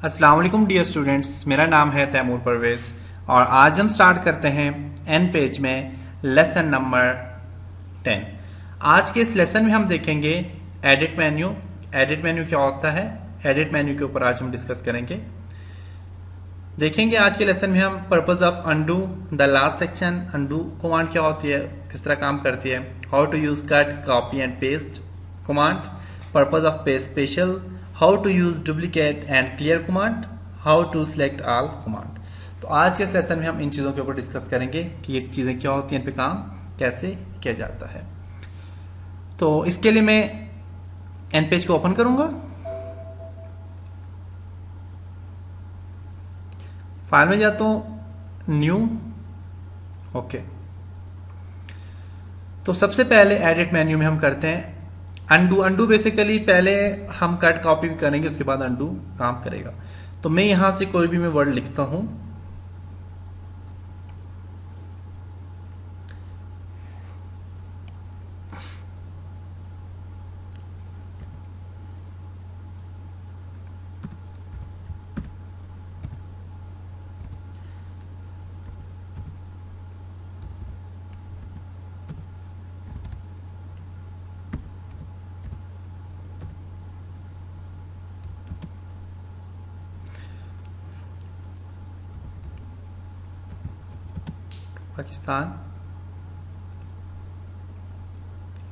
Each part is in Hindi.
अस्सलाम वालेकुम डियर स्टूडेंट्स, मेरा नाम है तैमूर परवेज़ और आज हम स्टार्ट करते हैं एन पेज में लेसन नंबर 10। आज के इस लेसन में हम देखेंगे एडिट मेन्यू। एडिट मेन्यू क्या होता है, एडिट मेन्यू के ऊपर आज हम डिस्कस करेंगे। देखेंगे आज के लेसन में हम purpose of undo, the last section, undo command क्या होती है, किस तरह काम करती है, how to use cut, copy and paste command, purpose of paste special, how to use duplicate and clear command, how to select all command. तो आज के इस लेसन में हम इन चीजों के ऊपर डिस्कस करेंगे कि ये चीजें क्या होती हैं, इन पे काम कैसे किया जाता है। तो इसके लिए मैं एन पेज को ओपन करूंगा, फाइल में जाता हूं, न्यू, ओके। तो सबसे पहले एडिट मेन्यू में हम करते हैं अंडू। अंडू बेसिकली पहले हम कट कॉपी करेंगे, उसके बाद अंडू काम करेगा। तो मैं यहां से कोई भी मैं वर्ड लिखता हूं, पाकिस्तान,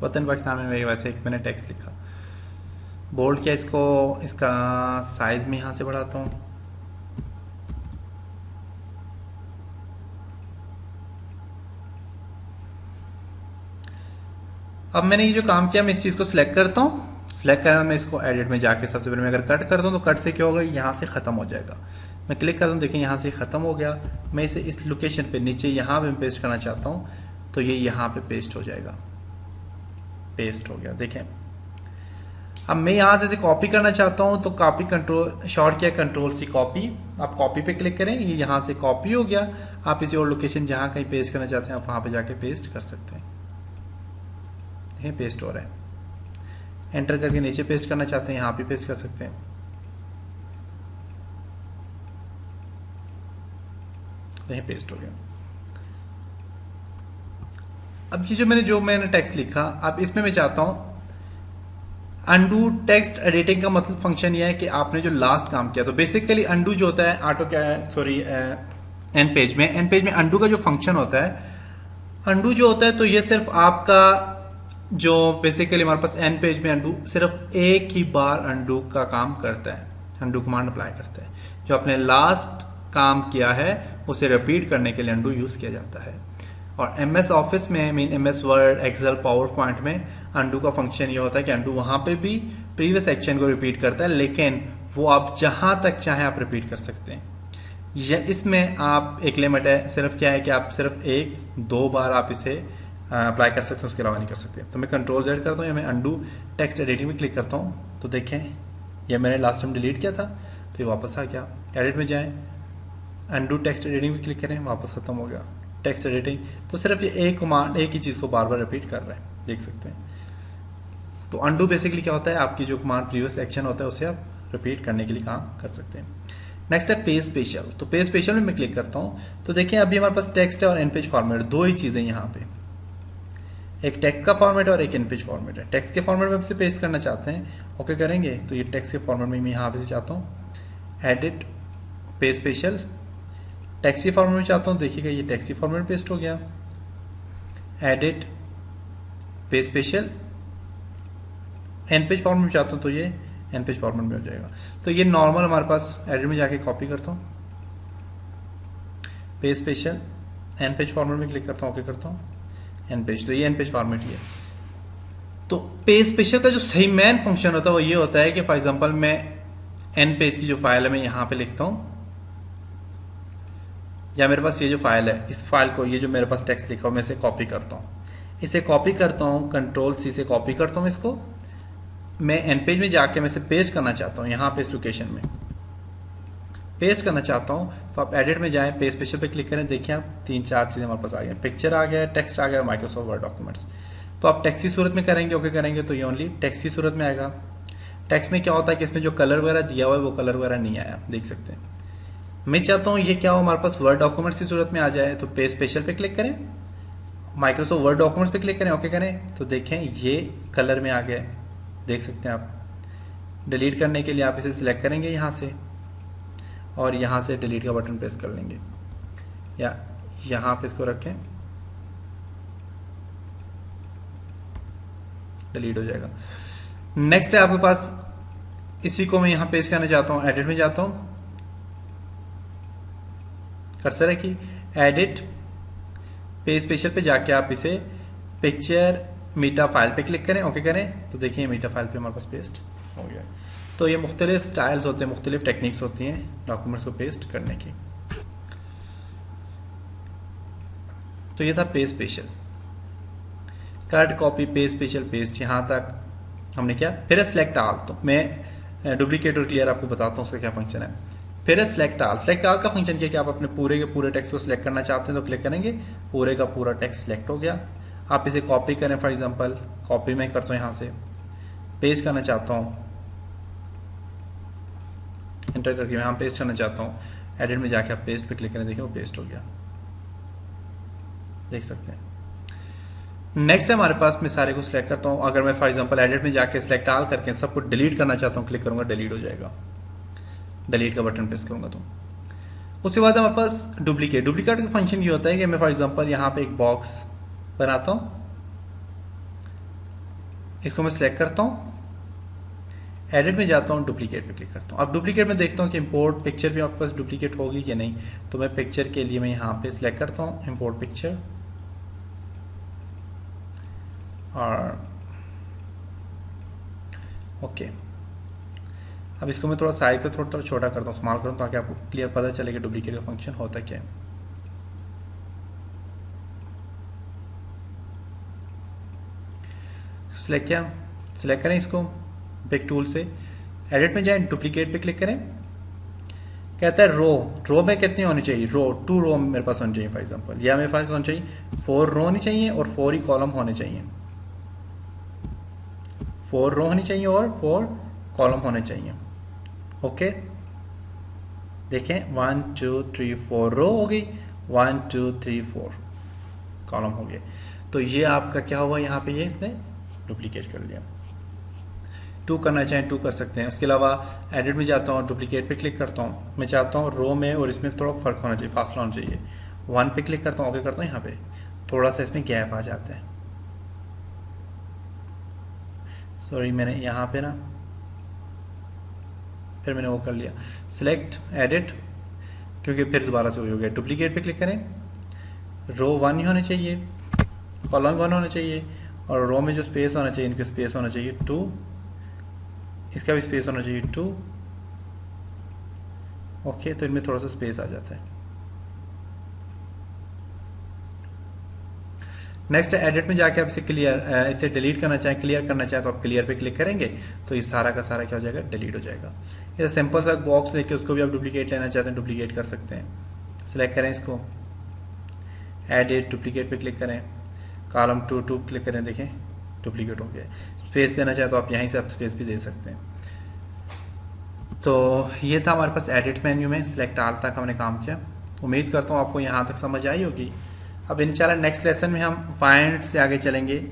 वतन पाकिस्तान में मैं वैसे एक मैंने टेक्स्ट लिखा, बोल्ड किया इसको, इसका साइज में यहां से बढ़ाता हूं, अब मैंने ये जो काम किया मैं इस चीज को सिलेक्ट करता हूं। सिलेक्ट करना, मैं इसको एडिट में जाके सबसे पहले मैं अगर कट करता हूं तो कट से क्या होगा, यहां से खत्म हो जाएगा। मैं क्लिक करता हूं, देखिए यहां से खत्म हो गया। मैं इसे इस लोकेशन पे नीचे यहां पे पेस्ट करना चाहता हूं तो ये यहां पे पेस्ट हो जाएगा, पेस्ट हो गया। देखें, अब मैं यहां से इसे कॉपी करना चाहता हूं तो कॉपी कंट्रोल शॉर्ट किया, कंट्रोल सी कॉपी। आप कॉपी पे क्लिक करें, ये यहां से कॉपी हो गया। आप इसे और लोकेशन जहां कहीं पेस्ट करना चाहते हैं आप वहां पे जाके पेस्ट कर सकते हैं। देखिए पेस्ट हो रहा है। एंटर करके नीचे पेस्ट करना चाहते हैं, यहां पे पेस्ट कर सकते हैं। देखिए पेस्ट हो गया। अब ये जो मैंने टेक्स्ट लिखा, अब इसमें मैं चाहता हूं अंडू टेक्स्ट एडिटिंग का मतलब फंक्शन यह है कि आपने जो लास्ट काम किया, तो बेसिकली अंडू जो होता है ऑटो क्या सॉरी एन पेज में अंडू का जो फंक्शन होता है, अंडू जो होता है तो ये सिर्फ आपका जो बेसिकली हमारे पास एन पेज में अंडू सिर्फ एक ही बार अंडू का काम करता है, अंडू कमांड अप्लाई करता है। जो आपने लास्ट काम किया है उसे रिपीट करने के लिए अंडू यूज किया जाता है। और एमएस ऑफिस में, mean MS Word, Excel, PowerPoint में अंडू का फंक्शन ये होता है कि अंडू वहां पे भी प्रीवियस एक्शन को रिपीट करता है, लेकिन वो आप जहां तक चाहें आप रिपीट कर सकते हैं। इसमें आप एक लिमिट है, सिर्फ क्या है कि आप सिर्फ एक दो बार आप इसे अप्लाई कर सकते हैं, उसके अलावा नहीं कर सकते। तो मैं कंट्रोल जेड करता हूँ या मैं अंडू टेक्स्ट एडिटिंग में क्लिक करता हूँ तो देखें ये मैंने लास्ट टाइम डिलीट किया था तो ये वापस आ गया। एडिट में जाएं, अंडू टेक्स्ट एडिटिंग में क्लिक करें, वापस खत्म हो गया टेक्स्ट एडिटिंग। तो सिर्फ ये एक कमांड एक ही चीज को बार बार रिपीट कर रहा है, देख सकते हैं। तो अंडू बेसिकली क्या होता है, आपकी जो कमांड प्रीवियस एक्शन होता है उसे आप रिपीट करने के लिए काम कर सकते हैं। नेक्स्ट है पेज स्पेशल। तो पेज स्पेशल में मैं क्लिक करता हूं तो देखिए अभी हमारे पास टेक्स्ट है और एन पेज फॉर्मेट, दो ही चीजें यहाँ पे, एक टेक्स्ट का फॉर्मेट और एक एन पेज फॉर्मेट है। टेक्स्ट के फॉर्मेट में आप इसे पेस्ट करना चाहते हैं, ओके करेंगे तो ये टेक्स्ट के फॉर्मेट में मैं यहाँ पे चाहता हूँ एडिट पेज स्पेशल। टेक्स्ट के फॉर्मेट में चाहता हूँ, देखिएगा ये टेक्स्ट के फॉर्मेट में पेस्ट हो गया। Edit page special, and page format में चाहता हूँ तो ये एन पेज फॉर्मेट में हो जाएगा। तो ये नॉर्मल हमारे पास एडिट में जाके कॉपी करता हूँ, page special, and page format में क्लिक करता हूँ, ओके करता हूँ, एन पेज। तो ये एन पेज फॉर्मेट ही है। तो पेज स्पेशल का जो सही मेन फंक्शन होता है वो ये होता है कि फॉर एग्जांपल मैं एन पेज की जो फाइल है मैं यहां पे लिखता हूं, या मेरे पास ये जो फाइल है, इस फाइल को, ये जो मेरे पास टेक्स्ट लिखा हो मैं इसे कॉपी करता हूं, इसे कॉपी करता हूं, कंट्रोल सी से कॉपी करता हूं इसको। मैं एन पेज में जाके मैं इसे पेस्ट करना चाहता हूं, यहां पे इस लोकेशन में पेस्ट करना चाहता हूं तो आप एडिट में जाएं, पेज स्पेशल पे क्लिक करें, देखिए आप तीन चार चीजें हमारे पास आ गई, पिक्चर आ गया, टेक्स्ट आ गया, माइक्रोसॉफ्ट वर्ड डॉक्यूमेंट्स। तो आप टेक्स्ट की सूरत में करेंगे, ओके करेंगे तो ये ओनली टेक्स्ट की सूरत में आएगा। टेक्स्ट में क्या होता है कि इसमें जो कलर वगैरह दिया हुआ है वो कलर वगैरह नहीं आया, देख सकते हैं। मैं चाहता हूँ ये क्या हो, हमारे पास वर्ड डॉक्यूमेंट्स की सूरत में आ जाए, तो पेज स्पेशल पे क्लिक करें, माइक्रोसॉफ्ट वर्ड डॉक्यूमेंट्स पे क्लिक करें, ओके करें, तो देखें ये कलर में आ गया, देख सकते हैं आप। डिलीट करने के लिए आप इसे सिलेक्ट करेंगे यहाँ से और यहाँ से डिलीट का बटन प्रेस कर लेंगे या यहाँ पे इसको रखें, डिलीट हो जाएगा। नेक्स्ट है आपके पास, इसी को मैं यहाँ पेस्ट करना चाहता हूँ, एडिट में जाता हूँ, कर्सर है कि एडिट पेज स्पेशल पे जाके आप इसे पिक्चर मीटा फाइल पे क्लिक करें, ओके करें, तो देखिए मीटा फाइल पे हमारे पास पेस्ट हो गया। तो ये मुख्तलिफ स्टाइल्स होते हैं, मुख्तलिफ टेक्निक्स होती हैं डॉक्यूमेंट्स को पेस्ट करने की। तो ये था page special, cut copy page special paste, यहाँ तक हमने किया। फिर सिलेक्ट ऑल, तो मैं डुप्लीकेट और क्लियर आपको बताता हूँ उसका क्या फंक्शन है। फिर सिलेक्ट ऑल, सिलेक्ट ऑल का फंक्शन क्या है कि आप अपने पूरे के पूरे टेक्स्ट को सिलेक्ट करना चाहते हैं तो क्लिक करेंगे, पूरे का पूरा टेक्स्ट सिलेक्ट हो गया। आप इसे कॉपी करें, फॉर एग्जांपल कॉपी में करता हूँ, यहाँ से पेस्ट करना चाहता हूँ, एंटर करके मैं यहाँ पेस्ट करना चाहता हूँ, एडिट में जाके आप पेस्ट पे क्लिक करें, देखिए वो पेस्ट हो गया, देख सकते हैं। नेक्स्ट है हमारे पास, मैं सारे को सिलेक्ट करता हूँ, अगर मैं फॉर एग्जांपल एडिट में जाके सिलेक्ट ऑल करके सबको डिलीट करना चाहता हूँ, क्लिक करूंगा, डिलीट हो जाएगा, डिलीट का बटन प्रेस करूंगा। तो उसके बाद हमारे पास डुप्लीकेट, डुप्लीकेट का फंक्शन ये होता है कि मैं फॉर एग्जांपल यहाँ पे एक बॉक्स बनाता हूँ, इसको मैं सिलेक्ट करता हूँ, एडिट में जाता हूँ, डुप्लीकेट पे क्लिक करता हूँ। अब डुप्लीकेट में देखता हूँ कि इंपोर्ट पिक्चर भी आपके पास डुप्लीकेट होगी कि नहीं, तो मैं पिक्चर के लिए मैं यहाँ पे सिलेक्ट करता हूँ इंपोर्ट पिक्चर, और ओके। अब इसको मैं थोड़ा साइज पे थोड़ा छोटा करता हूँ, स्मॉल करता हूँ, ताकि आपको क्लियर पता चले कि डुप्लीकेट का फंक्शन होता क्या है। सिलेक्ट किया, सिलेक्ट करें इसको पिक टूल से, एडिट में जाएं, डुप्लीकेट पे क्लिक करें, कहता है रो में कितनी होनी चाहिए, 2 रो मेरे पास होनी चाहिए फॉर एग्जांपल, या मेरे पास होनी चाहिए 4 रो होनी चाहिए और 4 ही कॉलम होने चाहिए, 4 रो होनी चाहिए और 4 कॉलम होने चाहिए, ओके। देखें 1 2 3 4 रो हो गई, 1 2 3 4 कॉलम हो गए। तो ये आपका क्या हुआ, यहाँ पे ये इसने डुप्लीकेट कर लिया। 2 करना चाहें 2 कर सकते हैं। उसके अलावा एडिट में जाता हूँ, डुप्लीकेट पे क्लिक करता हूँ, मैं चाहता हूँ रो में और इसमें थोड़ा फर्क होना चाहिए, फासला होना चाहिए, 1 पे क्लिक करता हूँ, ओके करता हूँ, यहाँ पे थोड़ा सा इसमें गैप आ जाता है, सॉरी मैंने यहाँ पे ना फिर मैंने वो कर लिया, सिलेक्ट एडिट, क्योंकि फिर दोबारा से वही हो गया। डुप्लीकेट पे क्लिक करें, रो 1 ही होने चाहिए, कॉलम 1 होना चाहिए, और रो में जो स्पेस होना चाहिए, इनके स्पेस होना चाहिए 2, इसका भी स्पेस होना चाहिए 2, ओके। तो इनमें थोड़ा सा स्पेस आ जाता है। नेक्स्ट एडिट में जाके आप इसे क्लियर, इसे डिलीट करना चाहें, क्लियर करना चाहें, तो आप क्लियर पे क्लिक करेंगे तो ये सारा का सारा क्या हो जाएगा, डिलीट हो जाएगा। ये सिंपल सा बॉक्स लेके उसको भी आप डुप्लीकेट लेना चाहते हैं, डुप्लीकेट कर सकते हैं। सिलेक्ट करें इसको, एडिट, डुप्लीकेट पे क्लिक करें, कॉलम 2 क्लिक करें, देखें डुप्लीकेट हो गया। स्पेस देना चाहे तो आप यहीं से आप स्पेस भी दे सकते हैं। तो ये था हमारे पास एडिट मेन्यू में सिलेक्ट ऑल तक हमने काम किया। उम्मीद करता हूँ आपको यहाँ तक समझ आई होगी। अब इंशाल्लाह नेक्स्ट लेसन में हम फाइंड से आगे चलेंगे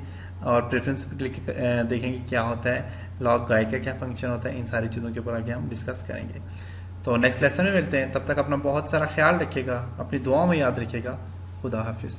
और प्रेफरेंस पे क्लिक देखेंगे क्या होता है, लॉग गाइड का क्या फंक्शन होता है, इन सारी चीज़ों के ऊपर आगे हम डिस्कस करेंगे। तो नेक्स्ट लेसन में मिलते हैं, तब तक अपना बहुत सारा ख्याल रखिएगा, अपनी दुआओं में याद रखिएगा। खुदा हाफिज़।